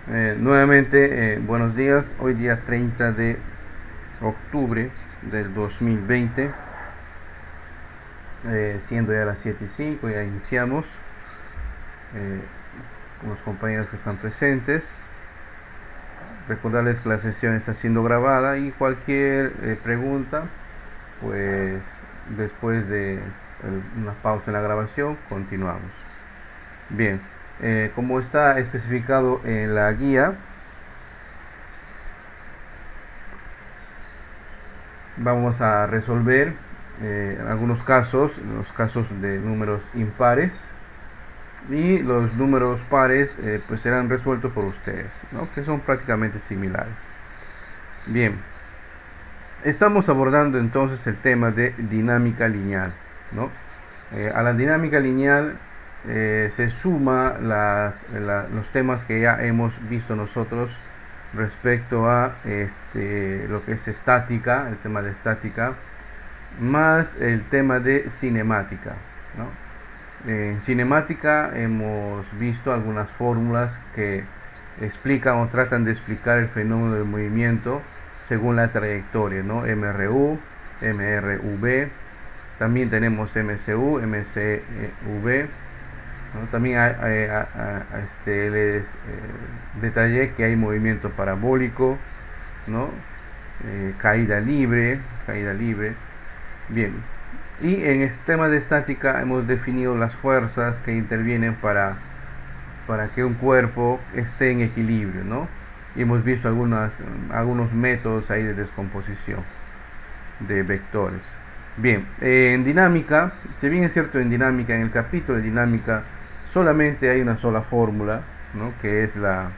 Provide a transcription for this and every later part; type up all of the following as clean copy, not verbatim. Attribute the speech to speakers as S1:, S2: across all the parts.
S1: Nuevamente, buenos días. Hoy día 30 de octubre del 2020, siendo ya las 7:05, ya iniciamos eh, con los compañeros que están presentes. Recordarles que la sesión está siendo grabada y cualquier pregunta, pues después de una pausa en la grabación, continuamos. Bien, como está especificado en la guía, vamos a resolver algunos casos, los casos de números impares, y los números pares pues serán resueltos por ustedes, ¿no? Que son prácticamente similares. Bien, estamos abordando entonces el tema de dinámica lineal, ¿no? A la dinámica lineal se suma los temas que ya hemos visto nosotros respecto a lo que es estática, el tema de estática, más el tema de cinemática, ¿no? En cinemática hemos visto algunas fórmulas que explican o tratan de explicar el fenómeno del movimiento según la trayectoria, ¿no? MRU, MRV, también tenemos MCU, MCV, ¿no? También les detallé que hay movimiento parabólico, ¿no? Caída libre, caída libre. Bien, y en este tema de estática hemos definido las fuerzas que intervienen para que un cuerpo esté en equilibrio, ¿no? Y hemos visto algunos métodos ahí de descomposición de vectores. Bien, en dinámica, si bien es cierto, en dinámica, en el capítulo de dinámica solamente hay una sola fórmula, ¿no? Que es la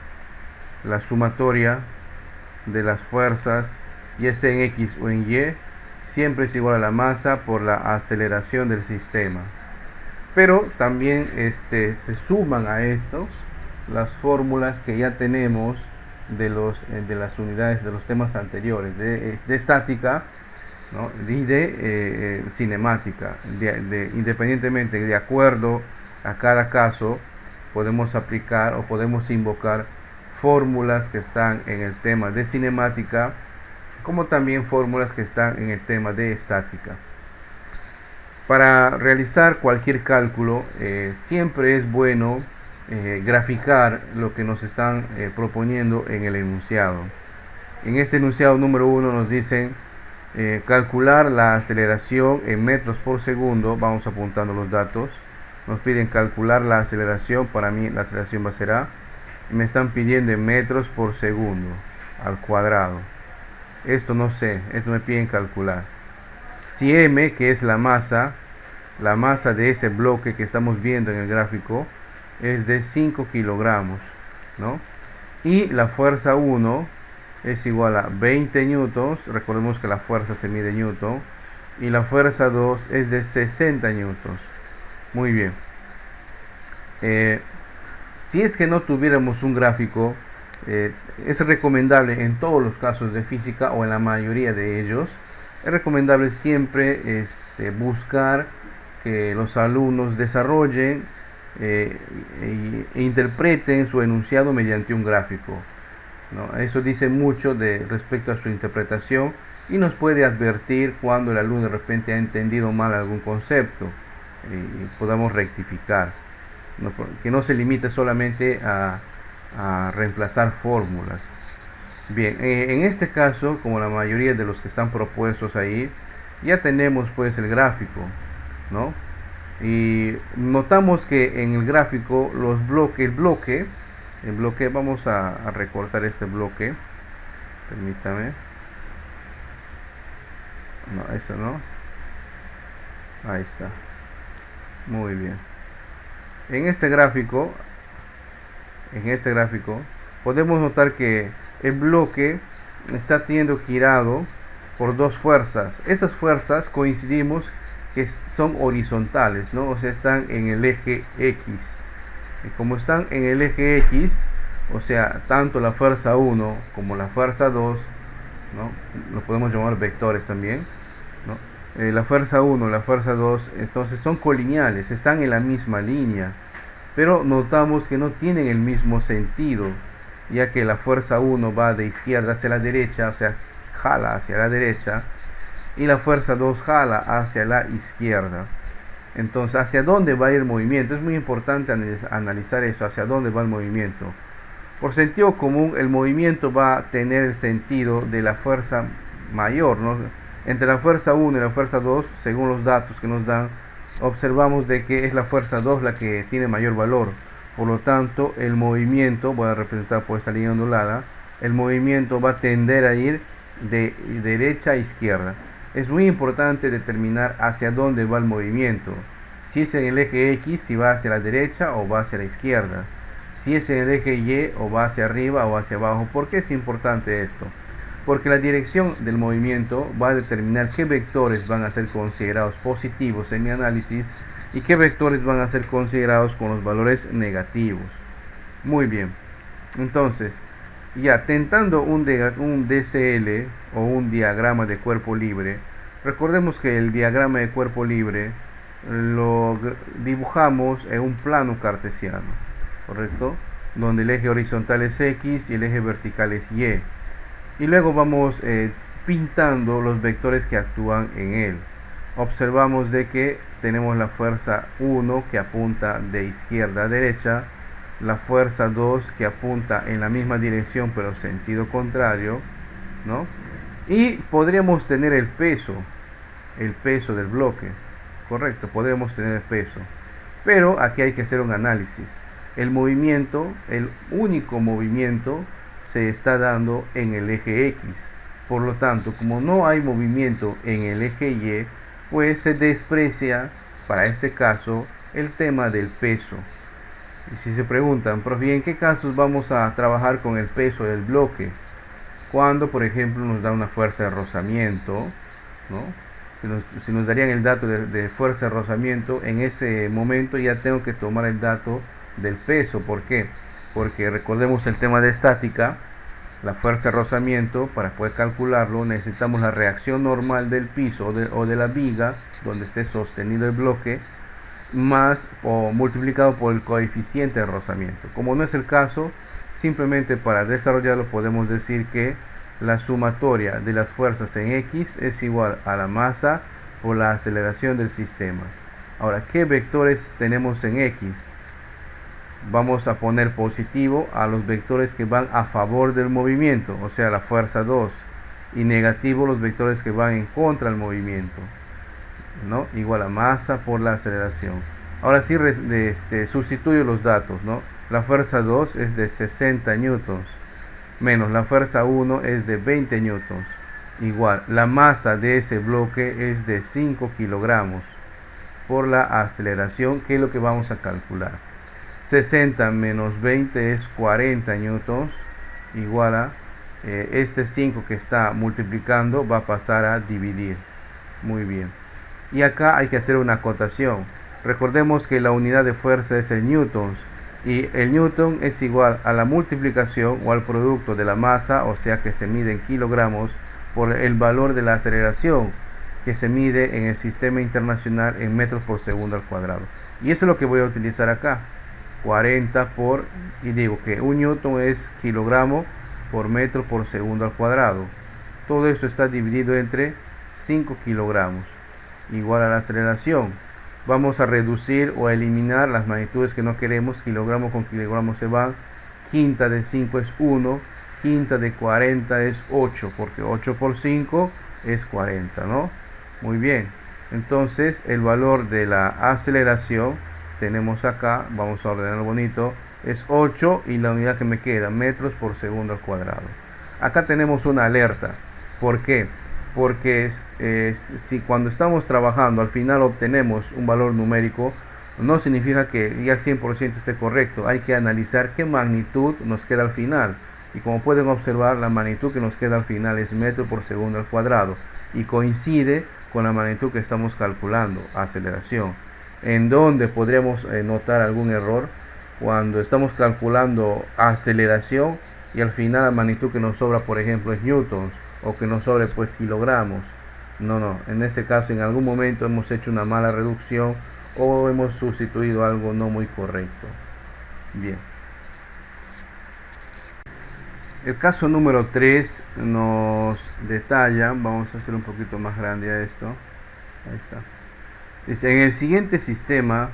S1: sumatoria de las fuerzas, ya sea en X o en Y, siempre es igual a la masa por la aceleración del sistema. Pero también se suman a estos las fórmulas que ya tenemos de las unidades de los temas anteriores, de estática, ¿no? Y de cinemática. Independientemente, de acuerdo a cada caso, podemos aplicar o podemos invocar fórmulas que están en el tema de cinemática, como también fórmulas que están en el tema de estática. Para realizar cualquier cálculo, siempre es bueno graficar lo que nos están proponiendo en el enunciado. En este enunciado número 1 nos dicen calcular la aceleración en metros por segundo. Vamos apuntando los datos. Nos piden calcular la aceleración. Para mí la aceleración va a ser A. Me están pidiendo en metros por segundo al cuadrado. Esto no sé, esto me piden calcular. Si M, que es la masa de ese bloque que estamos viendo en el gráfico, es de 5 kilogramos, ¿no? Y la fuerza 1 es igual a 20 newtons. Recordemos que la fuerza se mide en newton. Y la fuerza 2 es de 60 newtons. Muy bien. Si es que no tuviéramos un gráfico, es recomendable en todos los casos de física, o en la mayoría de ellos, es recomendable siempre buscar que los alumnos desarrollen e interpreten su enunciado mediante un gráfico, ¿no? Eso dice mucho respecto a su interpretación, y nos puede advertir cuando el alumno de repente ha entendido mal algún concepto y podamos rectificar, ¿no? Que no se limite solamente a reemplazar fórmulas. Bien, en este caso, como la mayoría de los que están propuestos ahí, ya tenemos pues el gráfico, ¿no? Y notamos que en el gráfico el bloque, vamos a recortar este bloque, permítame, no, eso no, ahí está, muy bien. En este gráfico podemos notar que el bloque está siendo girado por dos fuerzas. Esas fuerzas coincidimos que son horizontales, ¿no? O sea, están en el eje X. Y como están en el eje X, o sea, tanto la fuerza 1 como la fuerza 2, ¿no? Lo podemos llamar vectores también, ¿no? La fuerza 1 y la fuerza 2, entonces son colineales, están en la misma línea, pero notamos que no tienen el mismo sentido. ya que la fuerza 1 va de izquierda hacia la derecha, o sea, jala hacia la derecha, y la fuerza 2 jala hacia la izquierda. Entonces, ¿hacia dónde va a ir el movimiento? Es muy importante analizar eso, hacia dónde va el movimiento. Por sentido común, el movimiento va a tener el sentido de la fuerza mayor, ¿no? Entre la fuerza 1 y la fuerza 2, según los datos que nos dan, observamos de que es la fuerza 2 la que tiene mayor valor. Por lo tanto, el movimiento, voy a representar por esta línea ondulada, el movimiento va a tender a ir de derecha a izquierda. Es muy importante determinar hacia dónde va el movimiento. Si es en el eje X, si va hacia la derecha o va hacia la izquierda. Si es en el eje Y, o va hacia arriba o hacia abajo. ¿Por qué es importante esto? Porque la dirección del movimiento va a determinar qué vectores van a ser considerados positivos en mi análisis y qué vectores van a ser considerados con los valores negativos. Muy bien. Entonces, ya tentando un DCL o un diagrama de cuerpo libre, recordemos que el diagrama de cuerpo libre lo dibujamos en un plano cartesiano, ¿correcto? Donde el eje horizontal es X y el eje vertical es Y. Y luego vamos pintando los vectores que actúan en él. Observamos de que tenemos la fuerza 1 que apunta de izquierda a derecha, la fuerza 2 que apunta en la misma dirección pero sentido contrario, ¿no? Y podríamos tener el peso del bloque, correcto, podríamos tener el peso, pero aquí hay que hacer un análisis. El movimiento, el único movimiento se está dando en el eje X, por lo tanto, como no hay movimiento en el eje Y, pues se desprecia para este caso el tema del peso. Y si se preguntan, profe, ¿en qué casos vamos a trabajar con el peso del bloque? Cuando, por ejemplo, nos da una fuerza de rozamiento, ¿no? Si nos darían el dato de fuerza de rozamiento, en ese momento ya tengo que tomar el dato del peso. ¿Por qué? Porque recordemos el tema de estática, la fuerza de rozamiento, para poder calcularlo necesitamos la reacción normal del piso o de la viga donde esté sostenido el bloque, más o multiplicado por el coeficiente de rozamiento. Como no es el caso, simplemente para desarrollarlo podemos decir que la sumatoria de las fuerzas en X es igual a la masa por la aceleración del sistema. Ahora, ¿qué vectores tenemos en X? Vamos a poner positivo a los vectores que van a favor del movimiento, o sea, la fuerza 2, y negativo los vectores que van en contra del movimiento, ¿no? Igual a masa por la aceleración. Ahora sí sustituyo los datos, ¿no? La fuerza 2 es de 60 newtons, menos la fuerza 1 es de 20 newtons, igual la masa de ese bloque es de 5 kilogramos por la aceleración, que es lo que vamos a calcular. 60 menos 20 es 40 newtons, igual a este 5 que está multiplicando va a pasar a dividir. Muy bien. Y acá hay que hacer una acotación. Recordemos que la unidad de fuerza es el newtons, y el newton es igual a la multiplicación o al producto de la masa, o sea que se mide en kilogramos, por el valor de la aceleración, que se mide en el sistema internacional en metros por segundo al cuadrado. Y eso es lo que voy a utilizar acá. 40 por, y digo que un newton es kilogramo por metro por segundo al cuadrado. Todo esto está dividido entre 5 kilogramos, igual a la aceleración. Vamos a reducir o a eliminar las magnitudes que no queremos. Kilogramo con kilogramo se van. Quinta de 5 es 1, quinta de 40 es 8, porque 8 por 5 es 40, ¿no? Muy bien. Entonces el valor de la aceleración tenemos acá, vamos a ordenarlo bonito, es 8, y la unidad que me queda, metros por segundo al cuadrado. Acá tenemos una alerta. ¿Por qué? Porque si cuando estamos trabajando al final obtenemos un valor numérico, no significa que ya al 100% esté correcto. Hay que analizar qué magnitud nos queda al final, y como pueden observar, la magnitud que nos queda al final es metro por segundo al cuadrado, y coincide con la magnitud que estamos calculando, aceleración. En donde podríamos notar algún error cuando estamos calculando aceleración y al final la magnitud que nos sobra, por ejemplo, es newtons, o que nos sobre pues kilogramos. No, en ese caso en algún momento hemos hecho una mala reducción o hemos sustituido algo no muy correcto. Bien. El caso número 3 nos detalla, vamos a hacer un poquito más grande a esto. Ahí está. Dice, en el siguiente sistema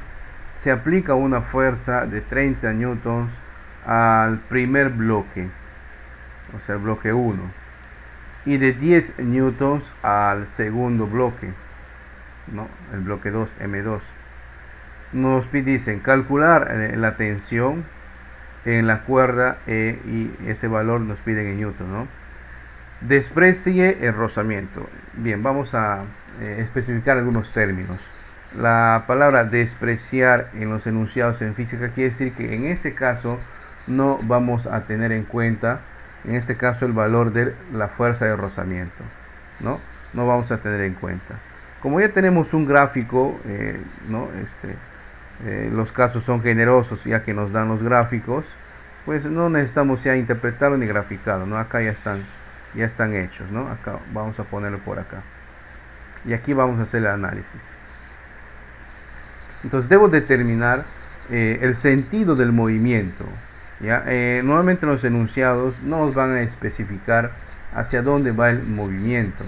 S1: se aplica una fuerza de 30 newtons al primer bloque, o sea, el bloque 1, y de 10 newtons al segundo bloque, ¿no? El bloque 2, M2. Nos dicen calcular la tensión en la cuerda y ese valor nos piden en newton, ¿no? Desprecie el rozamiento. Bien, vamos a especificar algunos términos. La palabra despreciar en los enunciados en física quiere decir que en este caso no vamos a tener en cuenta, en este caso, el valor de la fuerza de rozamiento, ¿no? No vamos a tener en cuenta. Como ya tenemos un gráfico, ¿no? Los casos son generosos ya que nos dan los gráficos, pues no necesitamos ya interpretarlo ni graficarlo, ¿no? Acá ya están hechos, ¿no? Acá vamos a ponerlo por acá. Y aquí vamos a hacer el análisis. Entonces debo determinar el sentido del movimiento, ¿ya? Normalmente los enunciados no nos van a especificar hacia dónde va el movimiento.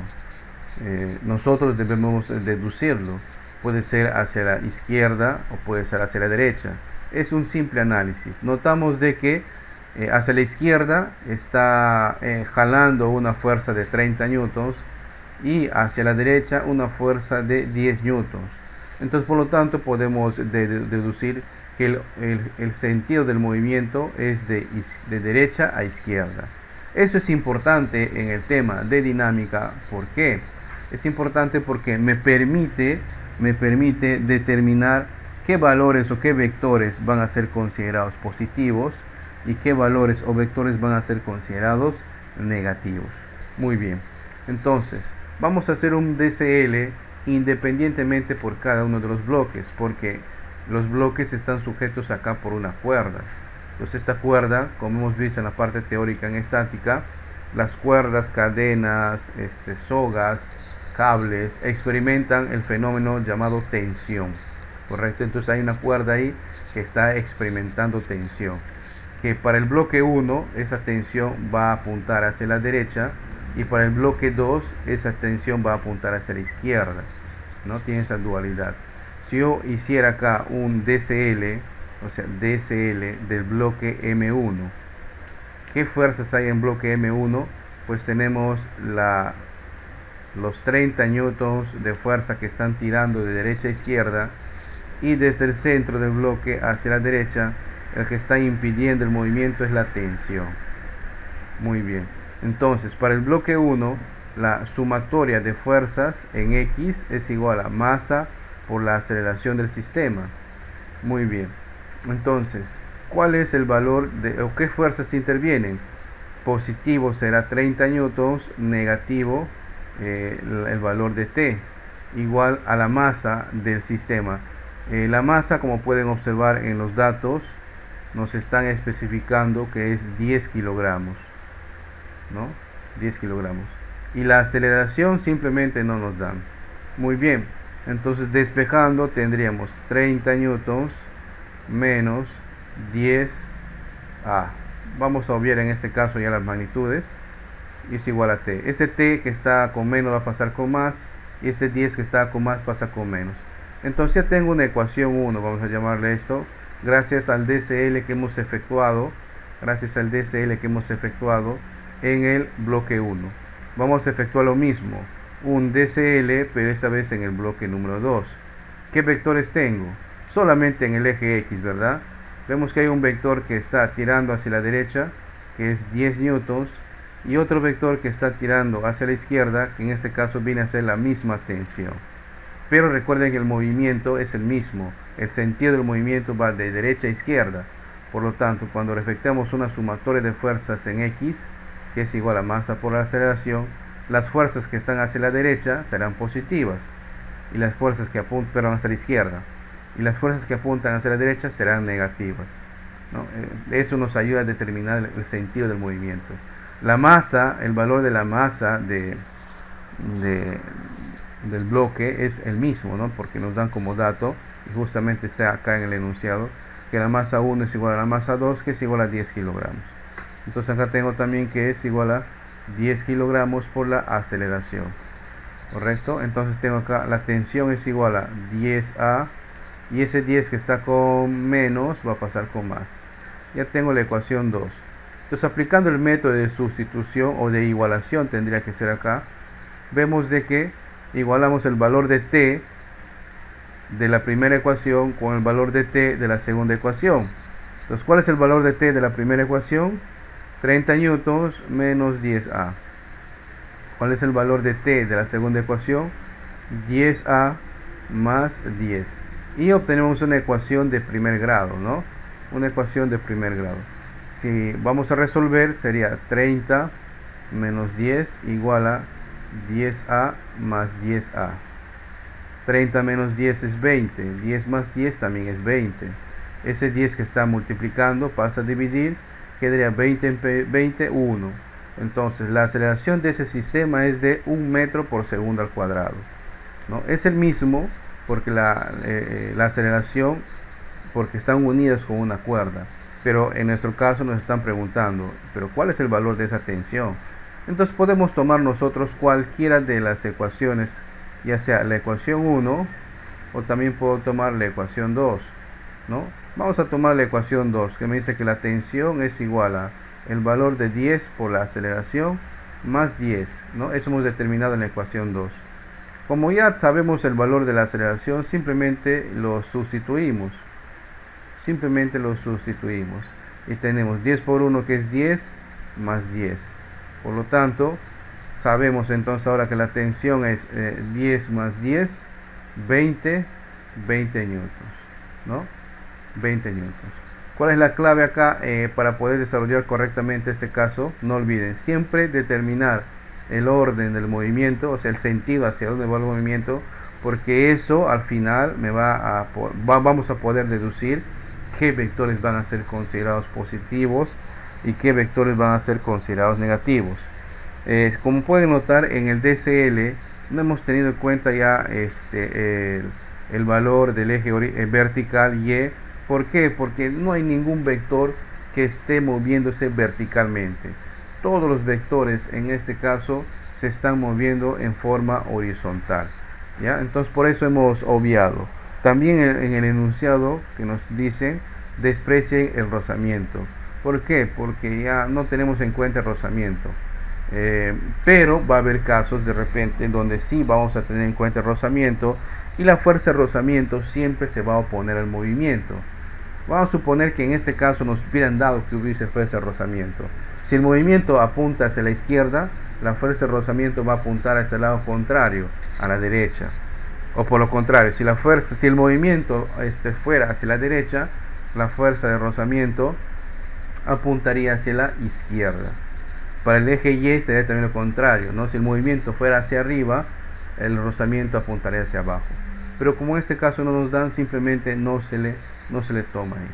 S1: Nosotros debemos deducirlo. Puede ser hacia la izquierda o puede ser hacia la derecha. Es un simple análisis. Notamos de que hacia la izquierda está jalando una fuerza de 30 newtons y hacia la derecha una fuerza de 10 newtons. Entonces, por lo tanto, podemos deducir que el sentido del movimiento es de derecha a izquierda. Eso es importante en el tema de dinámica. ¿Por qué? Es importante porque me permite determinar qué valores o qué vectores van a ser considerados positivos y qué valores o vectores van a ser considerados negativos. Muy bien, entonces vamos a hacer un DCL independientemente por cada uno de los bloques, porque los bloques están sujetos acá por una cuerda. Entonces esta cuerda, como hemos visto en la parte teórica en estática, las cuerdas, cadenas, sogas, cables experimentan el fenómeno llamado tensión, correcto. Entonces hay una cuerda ahí que está experimentando tensión, que para el bloque 1 esa tensión va a apuntar hacia la derecha y para el bloque 2 esa tensión va a apuntar hacia la izquierda, ¿no? Tiene esa dualidad. Si yo hiciera acá un DCL, o sea, DCL del bloque M1, ¿qué fuerzas hay en bloque M1? Pues tenemos los 30 newtons de fuerza que están tirando de derecha a izquierda, y desde el centro del bloque hacia la derecha el que está impidiendo el movimiento es la tensión. Muy bien, entonces para el bloque 1 la sumatoria de fuerzas en X es igual a masa por la aceleración del sistema. Muy bien, entonces ¿cuál es el valor o qué fuerzas intervienen? Positivo será 30 newtons, negativo el valor de T, igual a la masa del sistema. La masa, como pueden observar en los datos, nos están especificando que es 10 kilogramos, ¿no? 10 kilogramos. Y la aceleración simplemente no nos dan. Muy bien, entonces despejando tendríamos 30 newtons menos 10 A. Vamos a obviar en este caso ya las magnitudes. Es igual a T. Este T que está con menos va a pasar con más, y este 10 que está con más pasa con menos. Entonces ya tengo una ecuación 1, vamos a llamarle esto, gracias al DCL que hemos efectuado, en el bloque 1. Vamos a efectuar lo mismo, un DCL, pero esta vez en el bloque número 2. ¿Qué vectores tengo? Solamente en el eje X, ¿verdad? Vemos que hay un vector que está tirando hacia la derecha, que es 10 newtons, y otro vector que está tirando hacia la izquierda, que en este caso viene a ser la misma tensión. Pero recuerden que el movimiento es el mismo, el sentido del movimiento va de derecha a izquierda. Por lo tanto, cuando efectuamos una sumatoria de fuerzas en X, que es igual a masa por la aceleración, las fuerzas que están hacia la derecha serán positivas, y las fuerzas que apuntan hacia la izquierda, y las fuerzas que apuntan hacia la derecha serán negativas, ¿no? Eso nos ayuda a determinar el sentido del movimiento. La masa, el valor de la masa del bloque es el mismo, ¿no? Porque nos dan como dato, y justamente está acá en el enunciado, que la masa 1 es igual a la masa 2, que es igual a 10 kilogramos. Entonces acá tengo también que es igual a 10 kilogramos por la aceleración. ¿Correcto? Entonces tengo acá la tensión es igual a 10A, y ese 10 que está con menos va a pasar con más. Ya tengo la ecuación 2. Entonces aplicando el método de sustitución o de igualación tendría que ser acá. Vemos de que igualamos el valor de t de la primera ecuación con el valor de t de la segunda ecuación. Entonces, ¿cuál es el valor de t de la primera ecuación? 30 newtons menos 10A. ¿Cuál es el valor de t de la segunda ecuación? 10A más 10. Y obtenemos una ecuación de primer grado, ¿no? Una ecuación de primer grado. Si vamos a resolver, sería 30 menos 10 igual a 10A más 10A. 30 menos 10 es 20. 10 más 10 también es 20. Ese 10 que está multiplicando pasa a dividir, quedaría 20 en 20, 1. Entonces la aceleración de ese sistema es de 1 metro por segundo al cuadrado, ¿no? Es el mismo porque la aceleración, porque están unidas con una cuerda, pero en nuestro caso nos están preguntando, pero ¿cuál es el valor de esa tensión? Entonces podemos tomar nosotros cualquiera de las ecuaciones, ya sea la ecuación 1 o también puedo tomar la ecuación 2, ¿no? Vamos a tomar la ecuación 2, que me dice que la tensión es igual a el valor de 10 por la aceleración más 10, ¿no? Eso hemos determinado en la ecuación 2. Como ya sabemos el valor de la aceleración, simplemente lo sustituimos. Y tenemos 10 por 1 que es 10 más 10. Por lo tanto, sabemos entonces ahora que la tensión es 10 más 10, 20 newtons, ¿no? 20 newtons. ¿Cuál es la clave acá para poder desarrollar correctamente este caso? No olviden, siempre determinar el orden del movimiento, o sea, el sentido hacia dónde va el movimiento, porque eso al final vamos a poder deducir qué vectores van a ser considerados positivos y qué vectores van a ser considerados negativos. Como pueden notar, en el DCL no hemos tenido en cuenta ya el valor del eje vertical y. ¿Por qué? Porque no hay ningún vector que esté moviéndose verticalmente. Todos los vectores en este caso se están moviendo en forma horizontal, ¿ya? Entonces por eso hemos obviado. También en el enunciado que nos dicen desprecien el rozamiento. ¿Por qué? Porque ya no tenemos en cuenta el rozamiento. Pero va a haber casos de repente donde sí vamos a tener en cuenta el rozamiento, y la fuerza de rozamiento siempre se va a oponer al movimiento. Vamos a suponer que en este caso nos hubieran dado que hubiese fuerza de rozamiento. Si el movimiento apunta hacia la izquierda, la fuerza de rozamiento va a apuntar hacia el lado contrario, a la derecha. O por lo contrario, si el movimiento fuera hacia la derecha, la fuerza de rozamiento apuntaría hacia la izquierda. Para el eje Y sería también lo contrario, ¿no? Si el movimiento fuera hacia arriba, el rozamiento apuntaría hacia abajo. Pero como en este caso no nos dan, simplemente no se le toma ahí.